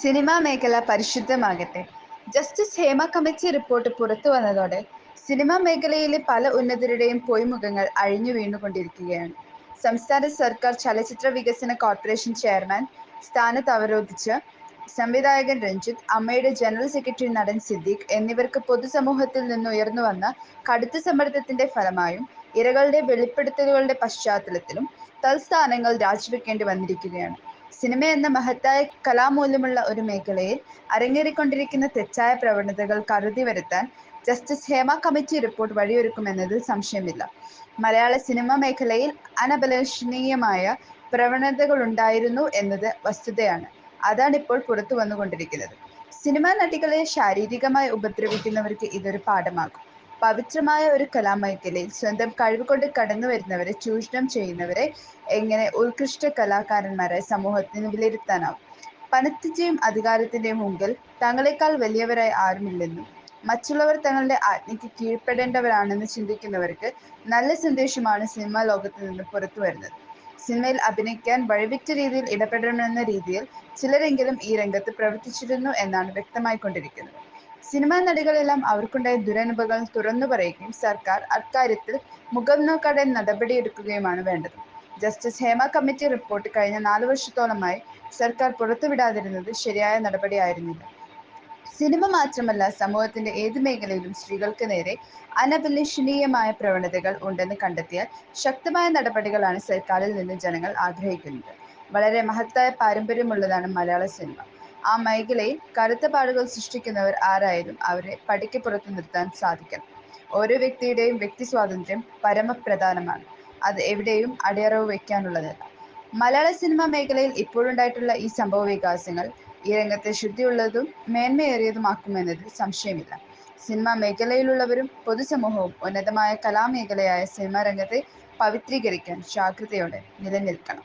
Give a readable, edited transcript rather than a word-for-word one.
Cinema മേഖല പരിശുദ്ധമാകട്ടെ. Justice Hema committee report പുറത്തുവന്നതോടെ സിനിമാ മേഖലയിലെ പല ഉന്നതരുടെയും പൊയ്മുഖങ്ങൾ അഴിഞ്ഞു വീണുകൊണ്ടിരിക്കുകയാണ്. സംസ്ഥാന സർക്കാർ ചലച്ചിത്ര വികസന കോർപ്പറേഷൻ ചെയർമാൻ സ്ഥാനത്ത് അവരോധിച്ച സംവിധായകൻ രഞ്ജിത്ത്, അമ്മയുടെ ജനറൽ സെക്രട്ടറി നടൻ സിദ്ദീഖ് എന്നിവർക്ക് പൊതുസമൂഹത്തിൽ നിന്ന് ഉയർന്നുവന്ന കടുത്ത സമ്മർദ്ദത്തിന്റെ ഫലമായും ഇരകളുടെ വെളിപ്പെടുത്തലുകളുടെ പശ്ചാത്തലത്തിലും തൽസ്ഥാനങ്ങൾ രാജിവെക്കേണ്ടി വന്നിരിക്കുകയാണ്. സിനിമയെന്ന മഹത്തായ കലാമൂല്യമുള്ള ഒരു മേഖലയിൽ അരങ്ങേറിക്കൊണ്ടിരിക്കുന്ന തെറ്റായ പ്രവണതകൾ കരുതിവരുത്താൻ ജസ്റ്റിസ് ഹേമ കമ്മിറ്റി റിപ്പോർട്ട് വഴിയൊരുക്കുമെന്നതിൽ സംശയമില്ല. മലയാള സിനിമാ മേഖലയിൽ അനഭിലഷണീയമായ പ്രവണതകളുണ്ടായിരുന്നു എന്നത് വസ്തുതയാണ്. അതാണിപ്പോൾ പുറത്തു വന്നുകൊണ്ടിരിക്കുന്നത്. സിനിമാ നടികളെ ശാരീരികമായി ഉപദ്രവിക്കുന്നവർക്ക് ഇതൊരു പാഠമാകും. പവിത്രമായ ഒരു കലാമേഖലയിൽ സ്വന്തം കഴിവുകൊണ്ട് കടന്നുവരുന്നവരെ ചൂഷണം ചെയ്യുന്നവരെ എങ്ങനെ ഉത്കൃഷ്ട കലാകാരന്മാരായി സമൂഹത്തിന് വിലയിരുത്താനാവും? പണത്തിന്റെയും അധികാരത്തിന്റെയും മുമ്പിൽ തങ്ങളെക്കാൾ വലിയവരായി ആരുമില്ലെന്നും മറ്റുള്ളവർ തങ്ങളുടെ ആജ്ഞയ്ക്ക് കീഴ്പ്പെടേണ്ടവരാണെന്ന് ചിന്തിക്കുന്നവർക്ക് നല്ല സന്ദേശമാണ് സിനിമാ ലോകത്ത് നിന്ന് പുറത്തുവരുന്നത്. സിനിമയിൽ അഭിനയിക്കാൻ വഴിവിറ്റ രീതിയിൽ ഇടപെടണമെന്ന രീതിയിൽ ചിലരെങ്കിലും ഈ രംഗത്ത് പ്രവർത്തിച്ചിരുന്നു എന്നാണ് വ്യക്തമായിക്കൊണ്ടിരിക്കുന്നത്. സിനിമാ നടികളെല്ലാം അവർക്കുണ്ടായ ദുരനുഭവങ്ങൾ തുറന്നു പറയുകയും സർക്കാർ അക്കാര്യത്തിൽ മുഖം നോക്കാതെ നടപടിയെടുക്കുകയുമാണ് വേണ്ടത്. ജസ്റ്റിസ് ഹേമ കമ്മിറ്റി റിപ്പോർട്ട് കഴിഞ്ഞ 4 വർഷത്തോളമായി സർക്കാർ പുറത്തുവിടാതിരുന്നത് ശരിയായ നടപടിയായിരുന്നില്ല. സിനിമ മാത്രമല്ല, സമൂഹത്തിന്റെ ഏത് മേഖലയിലും സ്ത്രീകൾക്ക് നേരെ അനഭിലഷണീയമായ പ്രവണതകൾ ഉണ്ടെന്ന് കണ്ടെത്തിയാൽ ശക്തമായ നടപടികളാണ് സർക്കാരിൽ നിന്ന് ജനങ്ങൾ ആഗ്രഹിക്കുന്നത്. വളരെ മഹത്തായ പാരമ്പര്യമുള്ളതാണ് മലയാള സിനിമ. ആ മേഖലയിൽ കറുത്ത പാടുകൾ സൃഷ്ടിക്കുന്നവർ ആരായാലും അവരെ പടിക്ക് പുറത്തു നിർത്താൻ സാധിക്കണം. ഓരോ വ്യക്തിയുടെയും വ്യക്തി സ്വാതന്ത്ര്യം പരമപ്രധാനമാണ്. അത് എവിടെയും അടിയറവ് വയ്ക്കാനുള്ളതല്ല. മലയാള സിനിമാ മേഖലയിൽ ഇപ്പോഴുണ്ടായിട്ടുള്ള ഈ സംഭവവികാസങ്ങൾ ഈ രംഗത്തെ ശുദ്ധിയുള്ളതും മേന്മയേറിയതുമാക്കുമെന്നതിൽ സംശയമില്ല. സിനിമാ മേഖലയിലുള്ളവരും പൊതുസമൂഹവും ഉന്നതമായ കലാമേഖലയായ സിനിമാ രംഗത്തെ പവിത്രീകരിക്കാൻ ജാഗ്രതയോടെ നിലനിൽക്കണം.